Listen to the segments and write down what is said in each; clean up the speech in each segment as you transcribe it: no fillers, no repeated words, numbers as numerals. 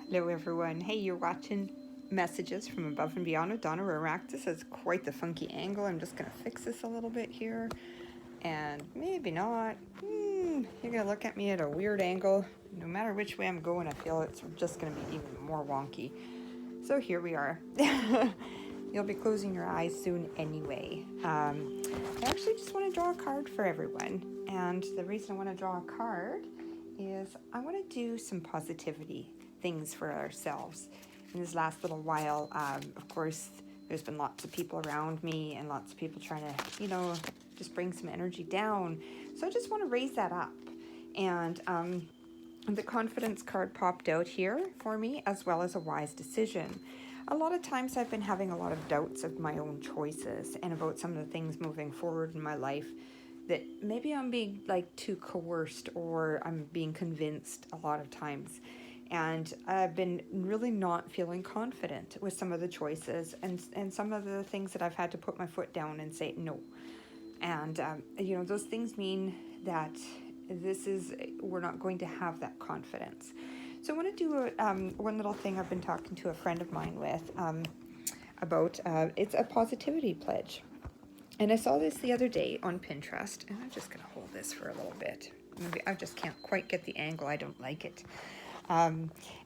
Hello, everyone. Hey, you're watching Messages from Above and Beyond with Donna Rorak. This is quite the funky angle. I'm just going to fix this a little bit here. And maybe not. You're going to look at me at a weird angle. No matter which way I'm going, I feel it's just going to be even more wonky. So here we are. You'll be closing your eyes soon anyway. I actually just want to draw a card for everyone. And the reason I want to draw a card is I want to do some positivity things for ourselves. In this last little while, of course, there's been lots of people around me and lots of people trying to, just bring some energy down. So I just want to raise that up. And the confidence card popped out here for me, as well as a wise decision. A lot of times I've been having a lot of doubts of my own choices and about some of the things moving forward in my life, that maybe I'm being too coerced, or I'm being convinced a lot of times. And I've been really not feeling confident with some of the choices and some of the things that I've had to put my foot down and say no. And, those things mean that we're not going to have that confidence. So I want to do one little thing I've been talking to a friend of mine with about. It's a positivity pledge. And I saw this the other day on Pinterest, and I'm just going to hold this for a little bit. Maybe I just can't quite get the angle. I don't like it.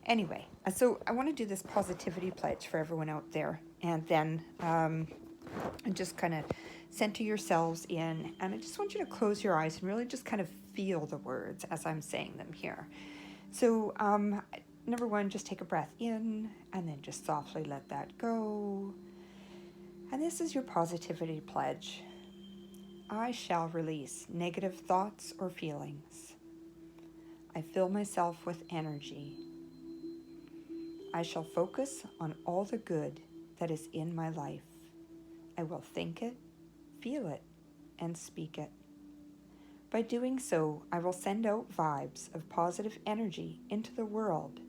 Anyway, so I want to do this positivity pledge for everyone out there, and then just kind of center yourselves in, and I just want you to close your eyes and really just kind of feel the words as I'm saying them here. So number one, just take a breath in, and then just softly let that go. And this is your positivity pledge. I shall release negative thoughts or feelings. I fill myself with energy. I shall focus on all the good that is in my life. I will think it, feel it, and speak it. By doing so, I will send out vibes of positive energy into the world,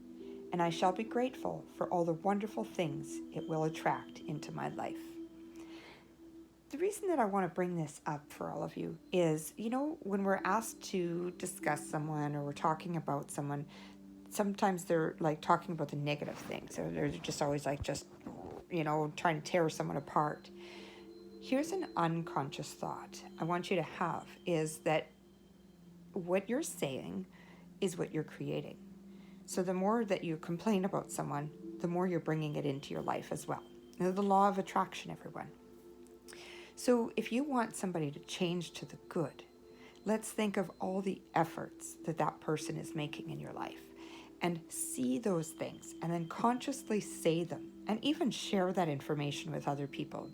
and I shall be grateful for all the wonderful things it will attract into my life. The reason that I want to bring this up for all of you is, when we're asked to discuss someone or we're talking about someone, sometimes they're talking about the negative things, or they're just always trying to tear someone apart. Here's an unconscious thought I want you to have, is that what you're saying is what you're creating. So the more that you complain about someone, the more you're bringing it into your life as well. The law of attraction, everyone. So if you want somebody to change to the good, let's think of all the efforts that person is making in your life, and see those things, and then consciously say them, and even share that information with other people.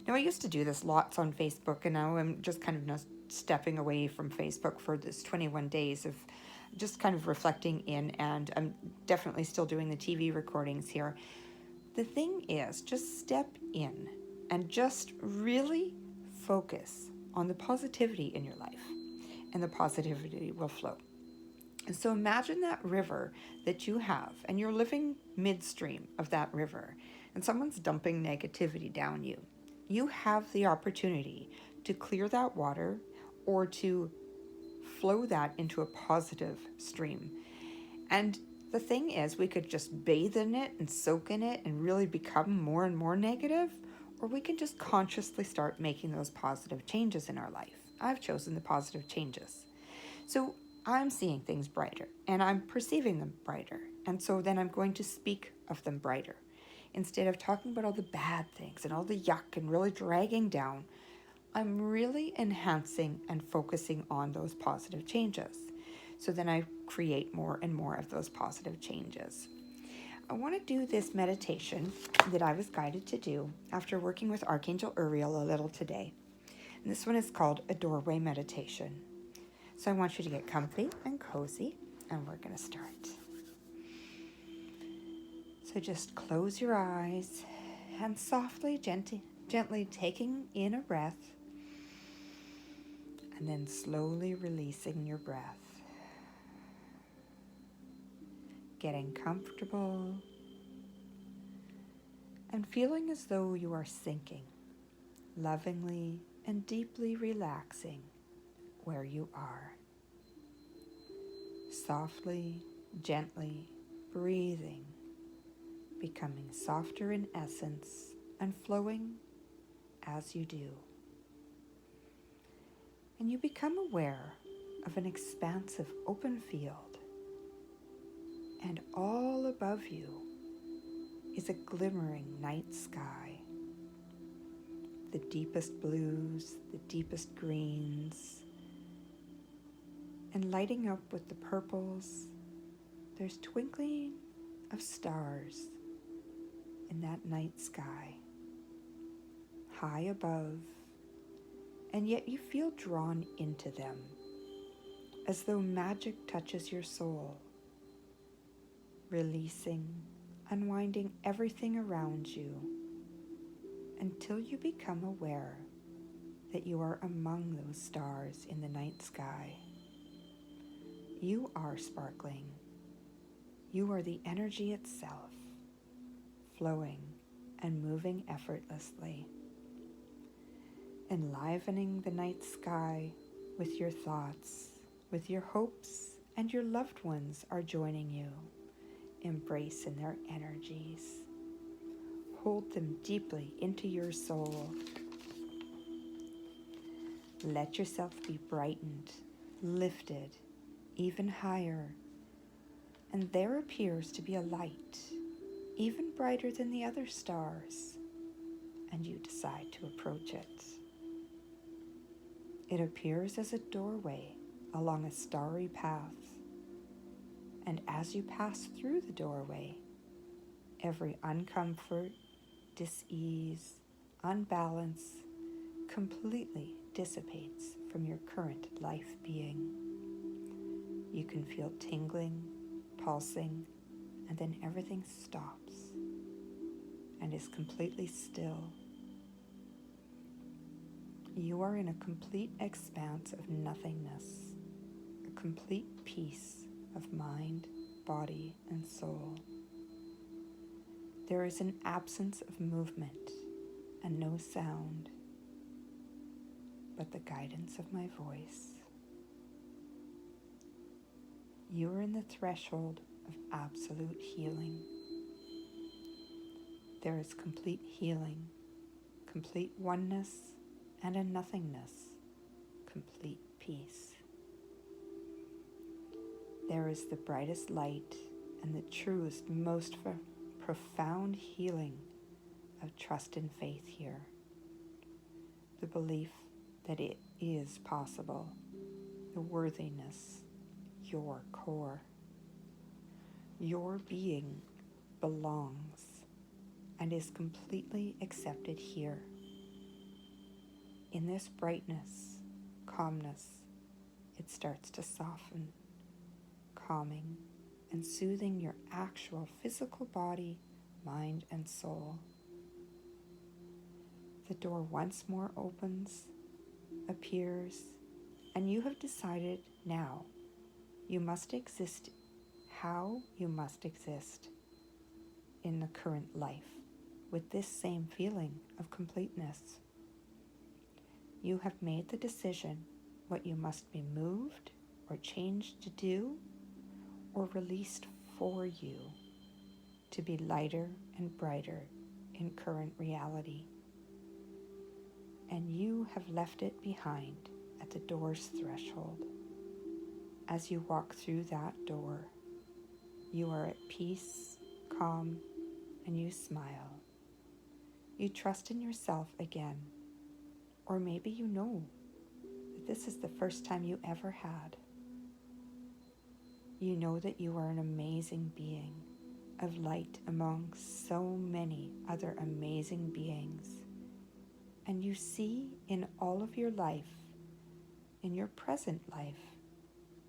Now, I used to do this lots on Facebook, and now I'm just kind of stepping away from Facebook for this 21 days of just kind of reflecting in, and I'm definitely still doing the TV recordings here. The thing is, just step in and just really focus on the positivity in your life, and the positivity will flow. And so imagine that river that you have, and you're living midstream of that river, and someone's dumping negativity down you. You have the opportunity to clear that water, or to flow that into a positive stream. And the thing is, we could just bathe in it and soak in it and really become more and more negative, or we can just consciously start making those positive changes in our life. I've chosen the positive changes. So I'm seeing things brighter, and I'm perceiving them brighter. And so then I'm going to speak of them brighter. Instead of talking about all the bad things and all the yuck and really dragging down, I'm really enhancing and focusing on those positive changes. So then I create more and more of those positive changes. I want to do this meditation that I was guided to do after working with Archangel Uriel a little today. And this one is called a doorway meditation. So I want you to get comfy and cozy, and we're going to start. So just close your eyes and softly, gently taking in a breath, and then slowly releasing your breath. Getting comfortable and feeling as though you are sinking, lovingly and deeply relaxing where you are. Softly, gently breathing becoming softer in essence and flowing as you do. And you become aware of an expansive open field, and all above you is a glimmering night sky. The deepest blues, the deepest greens, and lighting up with the purples, there's twinkling of stars in that night sky, high above, and yet you feel drawn into them, as though magic touches your soul, releasing, unwinding everything around you, until you become aware that you are among those stars in the night sky. You are sparkling. You are the energy itself, flowing and moving effortlessly, enlivening the night sky with your thoughts, with your hopes, and your loved ones are joining you. Embrace in their energies. Hold them deeply into your soul. Let yourself be brightened, lifted, even higher. And there appears to be a light, even brighter than the other stars, and you decide to approach it. It appears as a doorway along a starry path, and as you pass through the doorway, every uncomfort, dis-ease, unbalance completely dissipates from your current life being. You can feel tingling, pulsing, and then everything stops and is completely still. You are in a complete expanse of nothingness, a complete peace of mind, body, and soul. There is an absence of movement and no sound, but the guidance of my voice. You are in the threshold of absolute healing. There is complete healing, complete oneness, and a nothingness, complete peace. There is the brightest light and the truest, most profound healing of trust and faith here. The belief that it is possible, the worthiness, your core. Your being belongs and is completely accepted here. In this brightness, calmness, it starts to soften, calming and soothing your actual physical body, mind, and soul. The door once more opens, appears, and you have decided now you must exist how you must exist in the current life with this same feeling of completeness. You have made the decision what you must be moved or changed to do or released for you to be lighter and brighter in current reality. And you have left it behind at the door's threshold. As you walk through that door, you are at peace, calm, and you smile. You trust in yourself again, or maybe you know that this is the first time you ever had. You know that you are an amazing being of light among so many other amazing beings. And you see in all of your life, in your present life,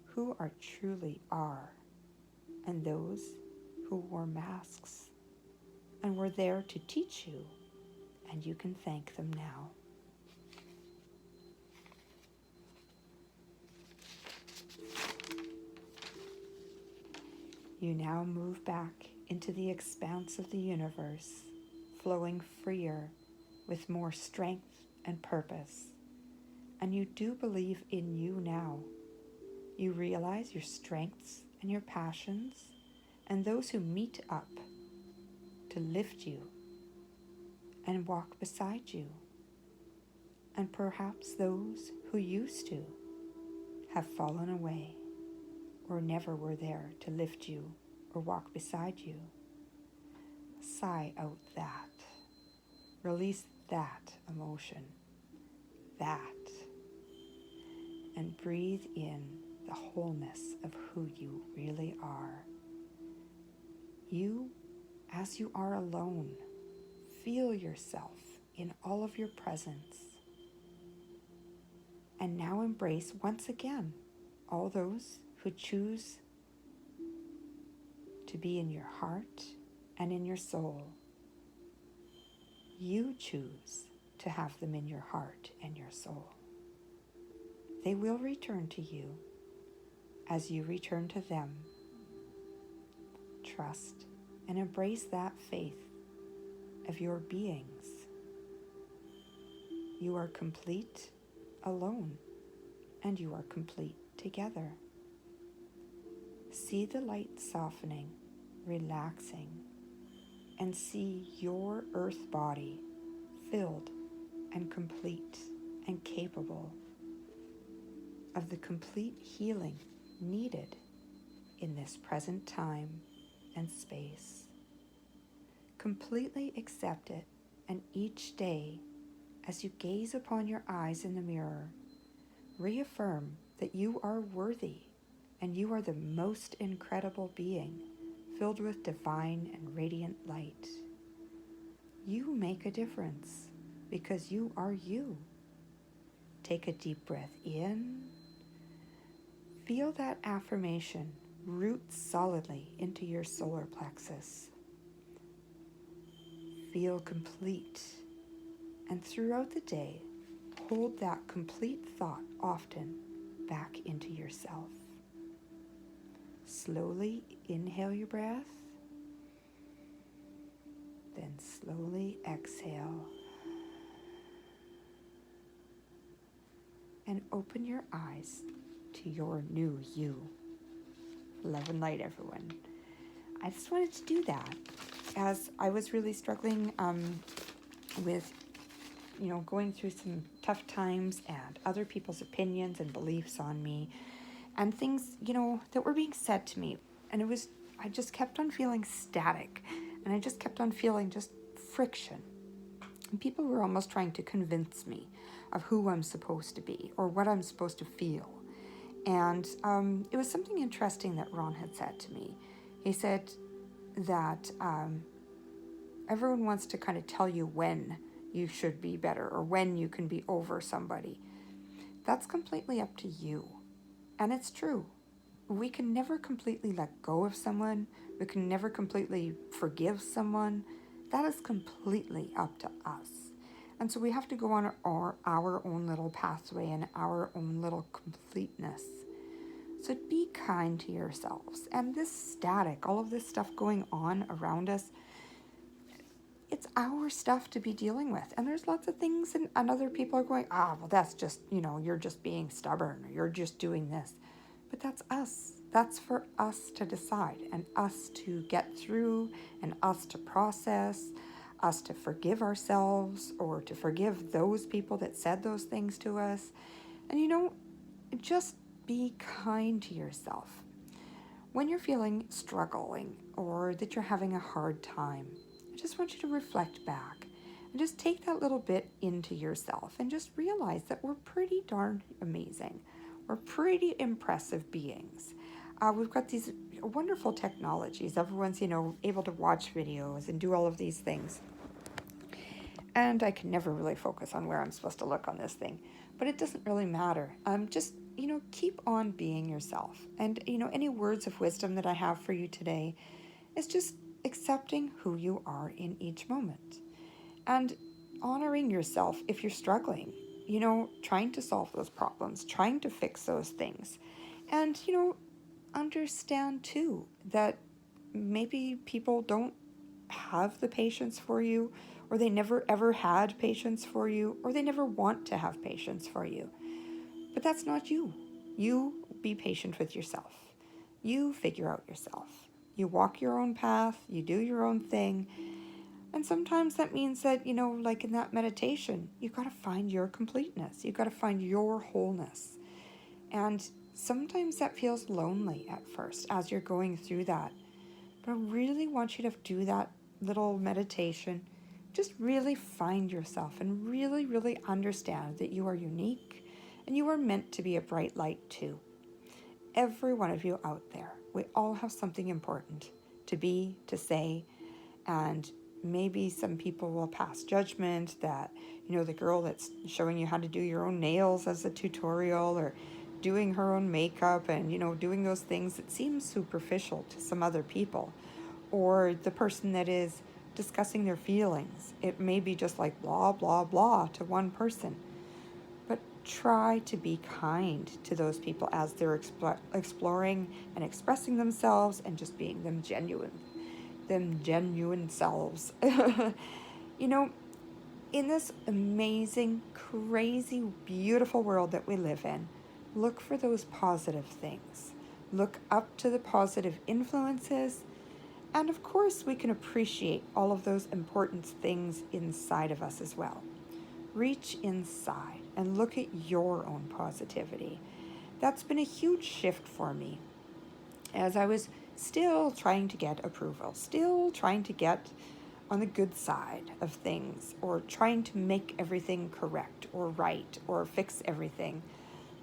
who are truly are, and those who wore masks and were there to teach you, and you can thank them now. You now move back into the expanse of the universe, flowing freer with more strength and purpose. And you do believe in you now. You realize your strengths and your passions, and those who meet up to lift you and walk beside you. And perhaps those who used to have fallen away or never were there to lift you or walk beside you. Sigh out that. Release that emotion. That. And breathe in the wholeness of who you really are. You, as you are alone, feel yourself in all of your presence. And now embrace once again all those who choose to be in your heart and in your soul. You choose to have them in your heart and your soul. They will return to you as you return to them. Trust and embrace that faith of your beings. You are complete alone, and you are complete together. See the light softening, relaxing, and see your earth body filled and complete and capable of the complete healing needed in this present time and space. Completely accept it, and each day, as you gaze upon your eyes in the mirror, reaffirm that you are worthy and you are the most incredible being, filled with divine and radiant light. You make a difference because you are you. Take a deep breath in. Feel that affirmation root solidly into your solar plexus. Feel complete. And throughout the day, hold that complete thought often back into yourself. Slowly inhale your breath, then slowly exhale. And open your eyes to your new you. Love and light, everyone. I just wanted to do that as I was really struggling with going through some tough times and other people's opinions and beliefs on me and things, that were being said to me. And I just kept on feeling static, and I just kept on feeling just friction. And people were almost trying to convince me of who I'm supposed to be or what I'm supposed to feel. And it was something interesting that Ron had said to me. He said that everyone wants to kind of tell you when you should be better or when you can be over somebody. That's completely up to you. And it's true. We can never completely let go of someone. We can never completely forgive someone. That is completely up to us. And so we have to go on our own little pathway and our own little completeness. So be kind to yourselves. And this static, all of this stuff going on around us, it's our stuff to be dealing with. And there's lots of things and other people are going, well, that's just, you're just being stubborn or you're just doing this. But that's us. That's for us to decide and us to get through and us to process, us to forgive ourselves or to forgive those people that said those things to us. And just be kind to yourself. When you're feeling struggling or that you're having a hard time, I just want you to reflect back and just take that little bit into yourself and just realize that we're pretty darn amazing. We're pretty impressive beings. We've got these wonderful technologies. Everyone's, able to watch videos and do all of these things. And I can never really focus on where I'm supposed to look on this thing, but it doesn't really matter. Just, keep on being yourself. And, any words of wisdom that I have for you today is just accepting who you are in each moment and honoring yourself if you're struggling, trying to solve those problems, trying to fix those things. And, understand too that maybe people don't have the patience for you, or they never ever had patience for you, or they never want to have patience for you. But that's not you. You be patient with yourself. You figure out yourself. You walk your own path, you do your own thing, And sometimes that means that, like in that meditation, you got to find your completeness. You got to find your wholeness. And sometimes that feels lonely at first as you're going through that. But I really want you to do that little meditation. Just really find yourself and really, really understand that you are unique and you are meant to be a bright light too. Every one of you out there, we all have something important to be, to say, and maybe some people will pass judgment that, the girl that's showing you how to do your own nails as a tutorial, or doing her own makeup and, doing those things that seem superficial to some other people, or the person that is discussing their feelings. It may be just like blah, blah, blah to one person. But try to be kind to those people as they're exploring and expressing themselves and just being them genuine selves. you know, in this amazing, crazy, beautiful world that we live in, look for those positive things. Look up to the positive influences. And of course, we can appreciate all of those important things inside of us as well. Reach inside and look at your own positivity. That's been a huge shift for me as I was still trying to get approval, still trying to get on the good side of things, or trying to make everything correct or right or fix everything.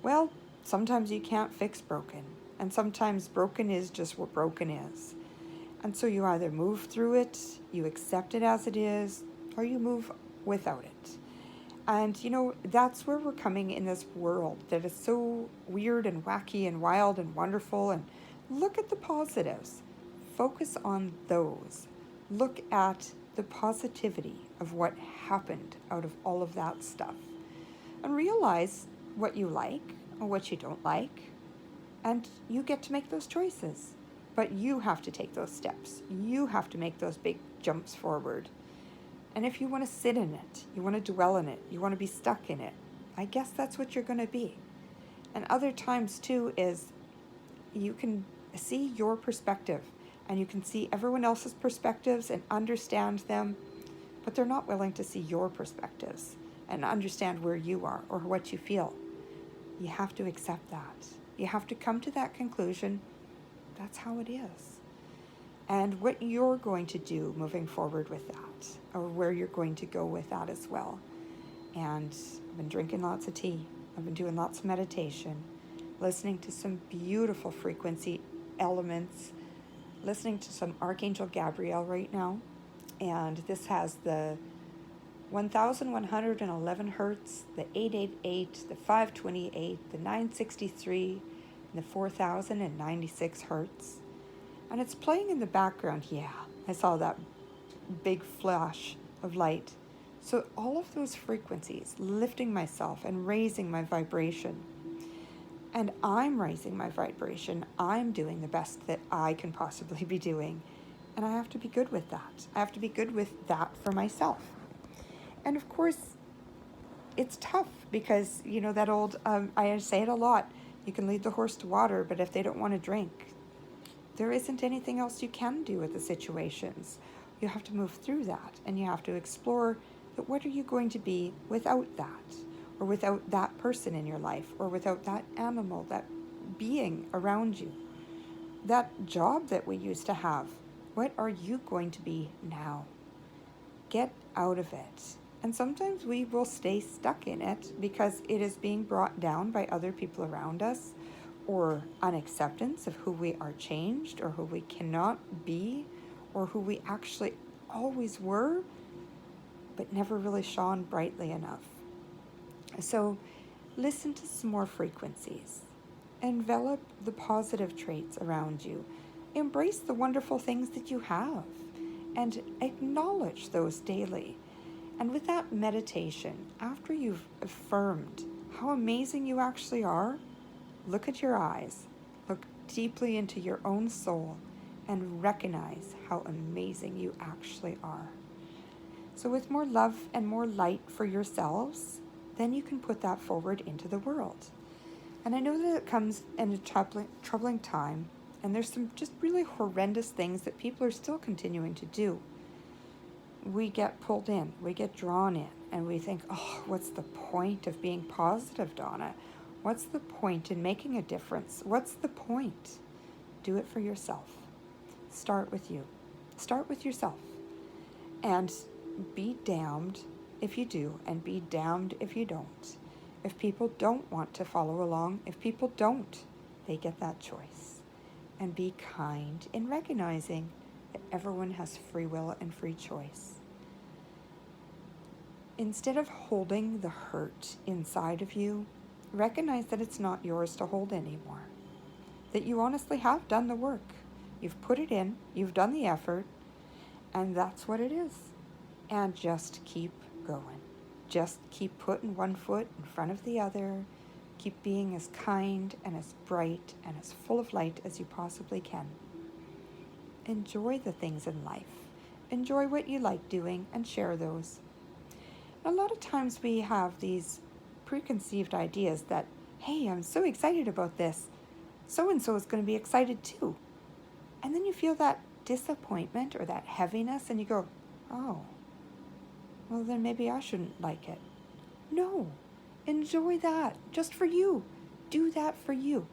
Well, sometimes you can't fix broken, and sometimes broken is just what broken is. And so you either move through it, you accept it as it is, or you move without it. And that's where we're coming in this world that is so weird and wacky and wild and wonderful. And look at the positives. Focus on those. Look at the positivity of what happened out of all of that stuff. And realize what you like or what you don't like. And you get to make those choices. But you have to take those steps. You have to make those big jumps forward. And if you want to sit in it, you want to dwell in it, you want to be stuck in it, I guess that's what you're going to be. And other times too is you can see your perspective and you can see everyone else's perspectives and understand them, but they're not willing to see your perspectives and understand where you are or what you feel. You have to accept that. You have to come to that conclusion. That's how it is. And what you're going to do moving forward with that, or where you're going to go with that as well. And I've been drinking lots of tea. I've been doing lots of meditation, listening to some beautiful frequency elements, listening to some Archangel Gabriel right now. And this has the 1111 hertz, the 888, the 528, the 963, and the 4096 hertz. And it's playing in the background. Yeah, I saw that big flash of light. So all of those frequencies, lifting myself and raising my vibration. And I'm raising my vibration. I'm doing the best that I can possibly be doing. And I have to be good with that. I have to be good with that for myself. And of course, it's tough because, that old, I say it a lot, you can lead the horse to water, but if they don't want to drink, there isn't anything else you can do with the situations. You have to move through that, and you have to explore that what are you going to be without that, or without that person in your life, or without that animal, that being around you, that job that we used to have. What are you going to be now? Get out of it. And sometimes we will stay stuck in it because it is being brought down by other people around us, or unacceptance of who we are changed, or who we cannot be, or who we actually always were, but never really shone brightly enough. So listen to some more frequencies. Envelop the positive traits around you. Embrace the wonderful things that you have and acknowledge those daily. And with that meditation, after you've affirmed how amazing you actually are, look at your eyes, look deeply into your own soul, and recognize how amazing you actually are. So with more love and more light for yourselves, then you can put that forward into the world. And I know that it comes in a troubling time, and there's some just really horrendous things that people are still continuing to do. we get pulled in, we get drawn in, and we think, oh, what's the point of being positive, Donna? What's the point in making a difference? What's the point? Do it for yourself. Start with you. Start with yourself. And be damned if you do, and be damned if you don't. If people don't want to follow along, if people don't, they get that choice. And be kind in recognizing that everyone has free will and free choice. Instead of holding the hurt inside of you, recognize that it's not yours to hold anymore. That you honestly have done the work. You've put it in, you've done the effort, and that's what it is. And just keep going. Just keep putting one foot in front of the other. Keep being as kind and as bright and as full of light as you possibly can. Enjoy the things in life. Enjoy what you like doing and share those. A lot of times we have these preconceived ideas that, hey, I'm so excited about this. So-and-so is going to be excited too. And then you feel that disappointment or that heaviness and you go, oh, well then maybe I shouldn't like it. No, enjoy that just for you. Do that for you.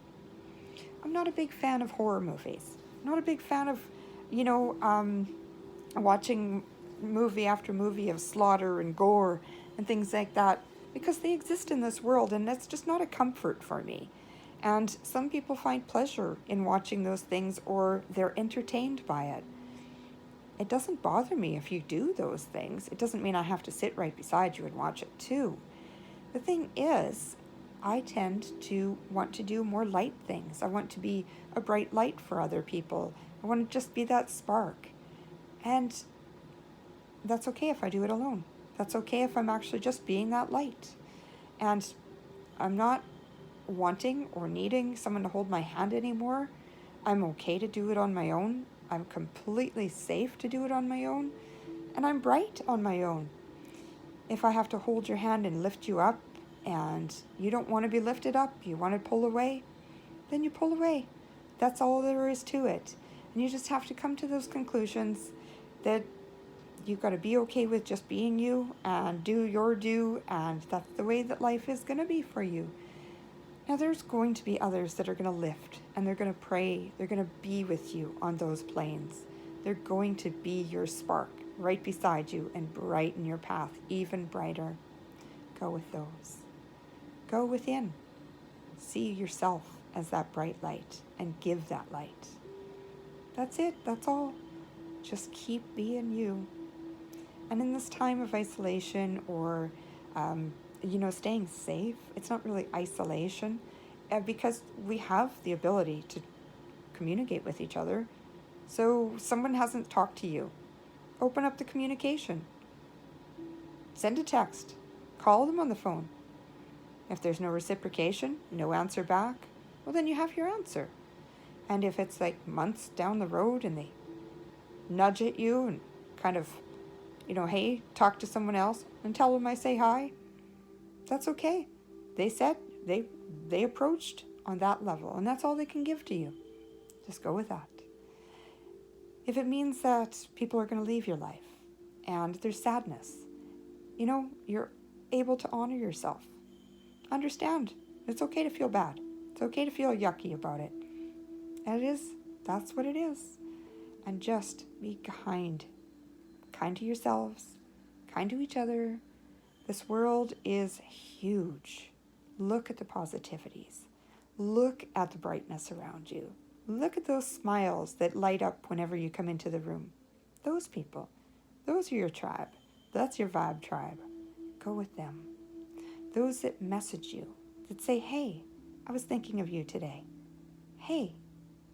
I'm not a big fan of horror movies. I'm not a big fan of, watching movie after movie of slaughter and gore and things like that because they exist in this world and that's just not a comfort for me. And some people find pleasure in watching those things or they're entertained by it. It doesn't bother me if you do those things. It doesn't mean I have to sit right beside you and watch it too. The thing is, I tend to want to do more light things. I want to be a bright light for other people. I want to just be that spark. And that's okay if I do it alone. That's okay if I'm actually just being that light. And I'm not wanting or needing someone to hold my hand anymore. I'm okay to do it on my own. I'm completely safe to do it on my own. And I'm bright on my own. If I have to hold your hand and lift you up and you don't want to be lifted up, you want to pull away, then you pull away. That's all there is to it. And you just have to come to those conclusions that you've got to be okay with just being you and do your due, and that's the way that life is going to be for you. Now there's going to be others that are going to lift and they're going to pray. They're going to be with you on those planes. They're going to be your spark right beside you and brighten your path even brighter. Go with those. Go within. See yourself as that bright light and give that light. That's it. That's all. Just keep being you. And in this time of isolation or, staying safe, it's not really isolation because we have the ability to communicate with each other. So someone hasn't talked to you. Open up the communication. Send a text. Call them on the phone. If there's no reciprocation, no answer back, well then you have your answer. And if it's like months down the road and they nudge at you and kind of, hey, talk to someone else and tell them I say hi, that's okay. They said, they approached on that level and that's all they can give to you. Just go with that. If it means that people are going to leave your life and there's sadness, you're able to honor yourself. Understand, it's okay to feel bad. It's okay to feel yucky about it. And that's what it is. And just be kind. Kind to yourselves, kind to each other. This world is huge. Look at the positivities. Look at the brightness around you. Look at those smiles that light up whenever you come into the room. Those people, those are your tribe. That's your vibe tribe. Go with them. Those that message you, that say, hey, I was thinking of you today. Hey,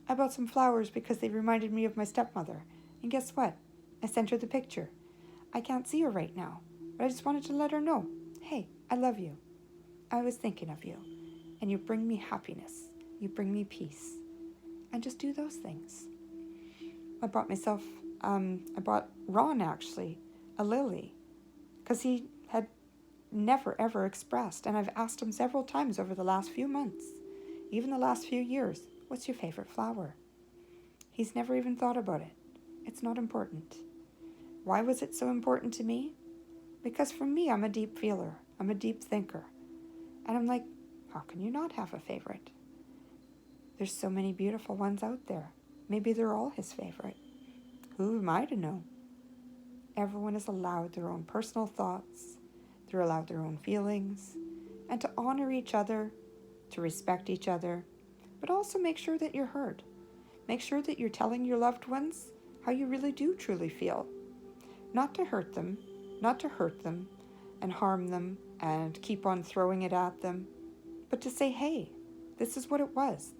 I bought some flowers because they reminded me of my stepmother. And guess what? I sent her the picture. I can't see her right now, but I just wanted to let her know, hey, I love you. I was thinking of you. And you bring me happiness. You bring me peace. And just do those things. I bought Ron actually, a lily, because he had never ever expressed, and I've asked him several times over the last few months, even the last few years, what's your favorite flower? He's never even thought about it. It's not important. Why was it so important to me? Because for me, I'm a deep feeler. I'm a deep thinker. And I'm like, how can you not have a favorite? There's so many beautiful ones out there. Maybe they're all his favorite. Who am I to know? Everyone is allowed their own personal thoughts. They're allowed their own feelings. And to honor each other, to respect each other, but also make sure that you're heard. Make sure that you're telling your loved ones how you really do truly feel. Not to hurt them, not to hurt them and harm them and keep on throwing it at them, but to say, hey, this is what it was.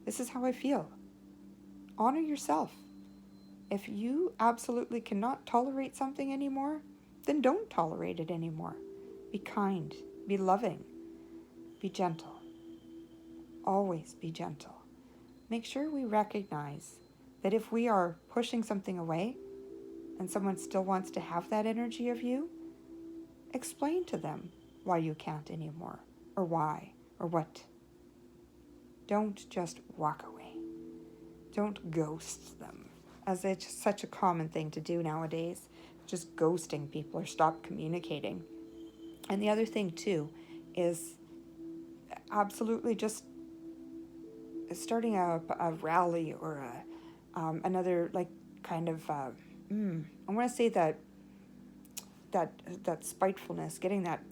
This is how I feel. Honor yourself. If you absolutely cannot tolerate something anymore, then don't tolerate it anymore. Be kind, be loving, be gentle. Always be gentle. Make sure we recognize that if we are pushing something away and someone still wants to have that energy of you, explain to them why you can't anymore, or why, or what. Don't just walk away. Don't ghost them, as it's such a common thing to do nowadays, just ghosting people or stop communicating. And the other thing too is absolutely just starting a rally or another like kind of I want to say that spitefulness, getting that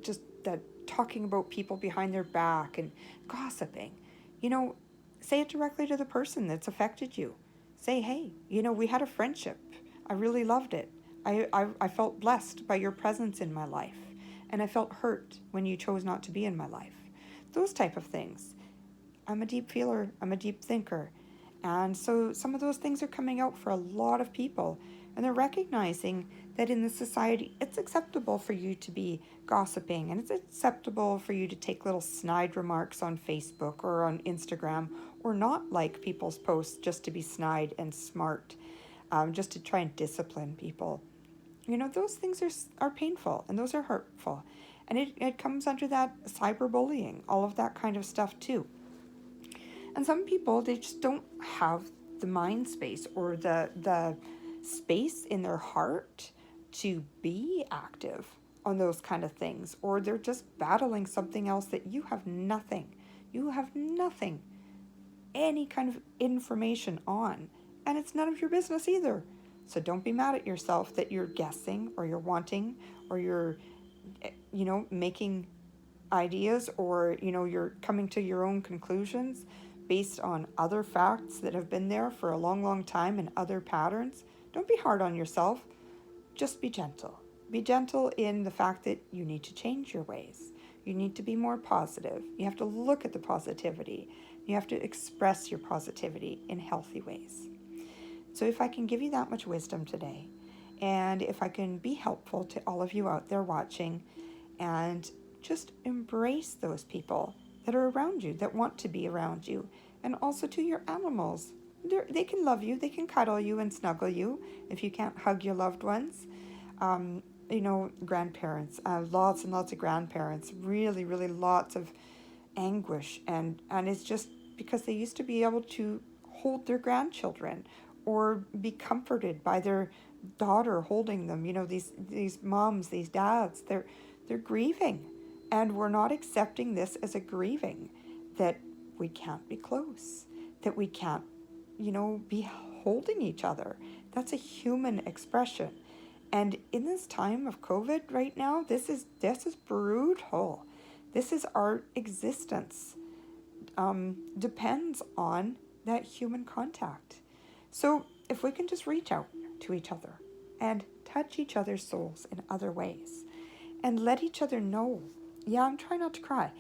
just that talking about people behind their back and gossiping. You know, say it directly to the person that's affected you. Say, hey, we had a friendship. I really loved it. I felt blessed by your presence in my life, and I felt hurt when you chose not to be in my life. Those type of things. I'm a deep feeler. I'm a deep thinker. And so some of those things are coming out for a lot of people. And they're recognizing that in the society, it's acceptable for you to be gossiping. And it's acceptable for you to take little snide remarks on Facebook or on Instagram, or not like people's posts just to be snide and smart, just to try and discipline people. Those things are painful and those are hurtful. And it comes under that cyberbullying, all of that kind of stuff too. And some people, they just don't have the mind space or the space in their heart to be active on those kind of things, or they're just battling something else that you have nothing, any kind of information on, and it's none of your business either. So don't be mad at yourself that you're guessing or you're wanting or you're, making ideas, or, you're coming to your own conclusions based on other facts that have been there for a long, long time and other patterns. Don't be hard on yourself. Just be gentle. Be gentle in the fact that you need to change your ways. You need to be more positive. You have to look at the positivity. You have to express your positivity in healthy ways. So if I can give you that much wisdom today, and if I can be helpful to all of you out there watching, and just embrace those people that are around you, that want to be around you, and also to your animals. They can love you, they can cuddle you and snuggle you if you can't hug your loved ones. Grandparents, lots and lots of grandparents, really, really lots of anguish, and it's just because they used to be able to hold their grandchildren or be comforted by their daughter holding them. These moms, these dads, they're grieving, and we're not accepting this as a grieving, that we can't be close, that we can't, be holding each other. That's a human expression. And in this time of COVID right now, this is brutal. This is our existence. Depends on that human contact. So if we can just reach out to each other and touch each other's souls in other ways, and let each other know, yeah, I'm trying not to cry,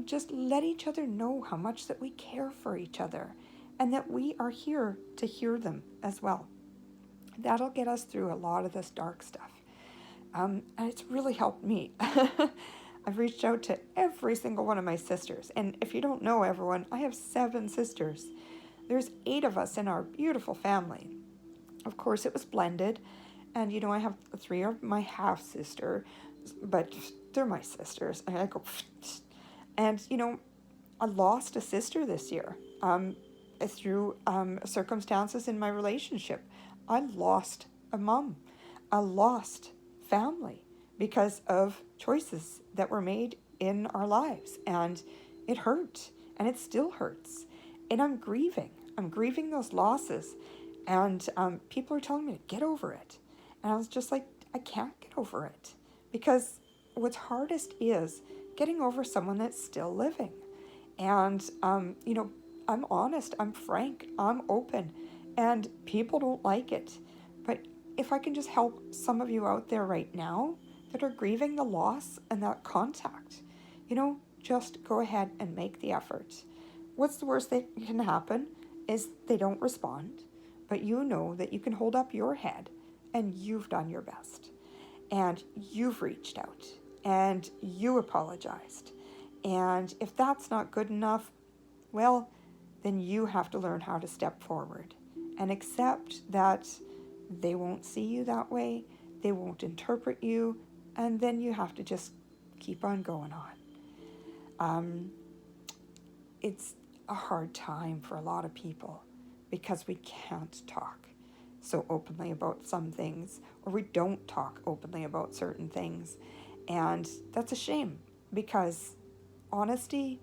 just let each other know how much that we care for each other, and that we are here to hear them as well. That'll get us through a lot of this dark stuff. And it's really helped me. I've reached out to every single one of my sisters. And if you don't know, everyone, I have 7 sisters. There's 8 of us in our beautiful family. Of course, it was blended. And, I have 3 of my half-sister, but they're my sisters. And I go, and, I lost a sister this year through circumstances in my relationship. I lost a mom, a lost family because of choices that were made in our lives. And it hurt, and it still hurts. And I'm grieving. I'm grieving those losses. And people are telling me to get over it. And I was just like, I can't get over it. Because what's hardest is getting over someone that's still living. And, I'm honest, I'm frank, I'm open, and people don't like it. But if I can just help some of you out there right now that are grieving the loss and that contact, just go ahead and make the effort. What's the worst that can happen is they don't respond, but you know that you can hold up your head and you've done your best and you've reached out and you apologized. And if that's not good enough, well, then you have to learn how to step forward and accept that they won't see you that way, they won't interpret you, and then you have to just keep on going on. It's a hard time for a lot of people because we can't talk so openly about some things, or we don't talk openly about certain things. And that's a shame, because honesty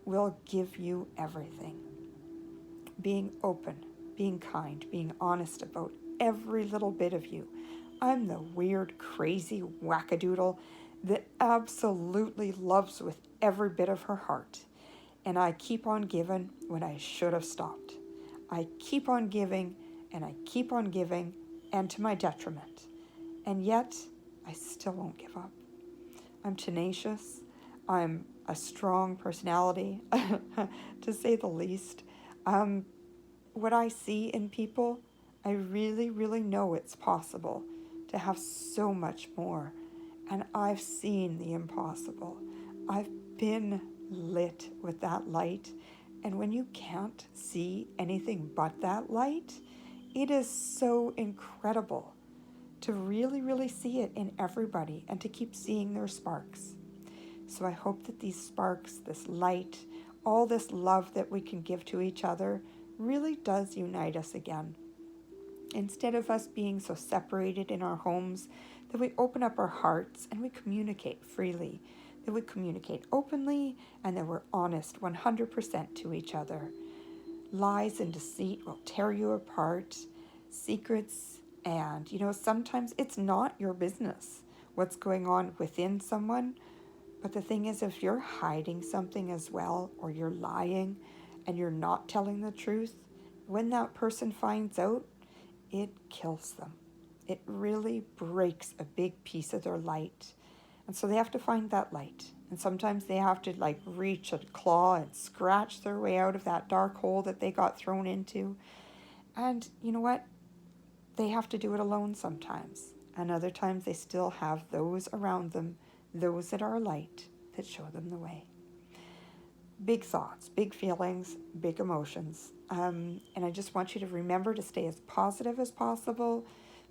will give you everything. Being open, being kind, being honest about every little bit of you. I'm the weird, crazy wackadoodle that absolutely loves with every bit of her heart. And I keep on giving when I should have stopped. I keep on giving and I keep on giving, and to my detriment. And yet, I still won't give up. I'm tenacious. I'm a strong personality, to say the least. What I see in people, I really, really know it's possible to have so much more. And I've seen the impossible. I've been lit with that light. And when you can't see anything but that light, it is so incredible to really, really see it in everybody and to keep seeing their sparks. So I hope that these sparks, this light, all this love that we can give to each other really does unite us again. Instead of us being so separated in our homes, that we open up our hearts and we communicate freely, that we communicate openly, and that we're honest 100% to each other. Lies and deceit will tear you apart. Secrets, and sometimes it's not your business what's going on within someone. But the thing is, if you're hiding something as well, or you're lying and you're not telling the truth, when that person finds out, it kills them. It really breaks a big piece of their light. And so they have to find that light. And sometimes they have to reach a claw and scratch their way out of that dark hole that they got thrown into. And you know what? They have to do it alone sometimes. And other times they still have those around them, those that are light, that show them the way. Big thoughts, big feelings, big emotions. And I just want you to remember to stay as positive as possible.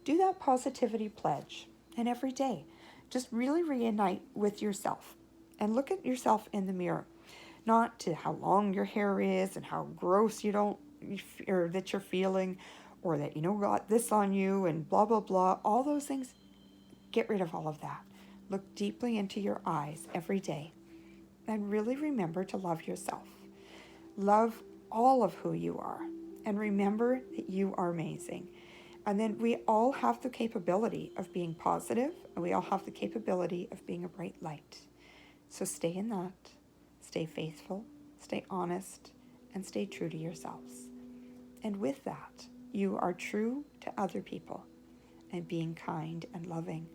Do that positivity pledge. And every day, just really reunite with yourself. And look at yourself in the mirror. Not to how long your hair is and how gross or that you're feeling, or that got this on you and blah, blah, blah. All those things, get rid of all of that. Look deeply into your eyes every day. And really remember to love yourself. Love all of who you are. And remember that you are amazing. And then we all have the capability of being positive, and we all have the capability of being a bright light. So stay in that. Stay faithful, stay honest, and stay true to yourselves. And with that, you are true to other people. And being kind and loving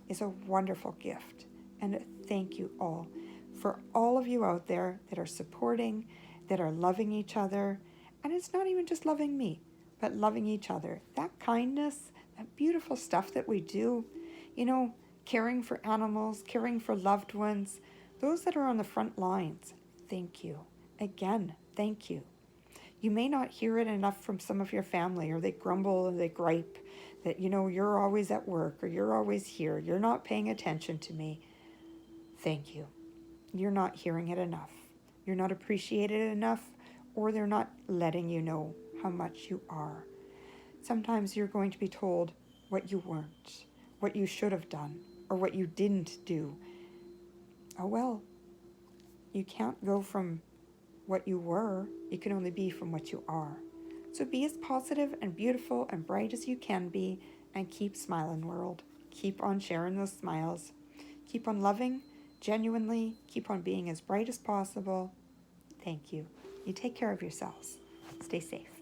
is a wonderful gift. And thank you all for all of you out there that are supporting, that are loving each other. And it's not even just loving me, but loving each other. That kindness, that beautiful stuff that we do, caring for animals, caring for loved ones, those that are on the front lines, thank you. Again, thank you. You may not hear it enough from some of your family, or they grumble and they gripe that, you're always at work, or you're always here, you're not paying attention to me. Thank you. You're not hearing it enough. You're not appreciated enough, or they're not letting you know how much you are. Sometimes you're going to be told, what you weren't, what you should have done, or what you didn't do. Oh well, you can't go from what you were, you can only be from what you are. So be as positive and beautiful and bright as you can be, and keep smiling, world. Keep on sharing those smiles. Keep on loving genuinely. Keep on being as bright as possible. Thank you. You take care of yourselves. Stay safe.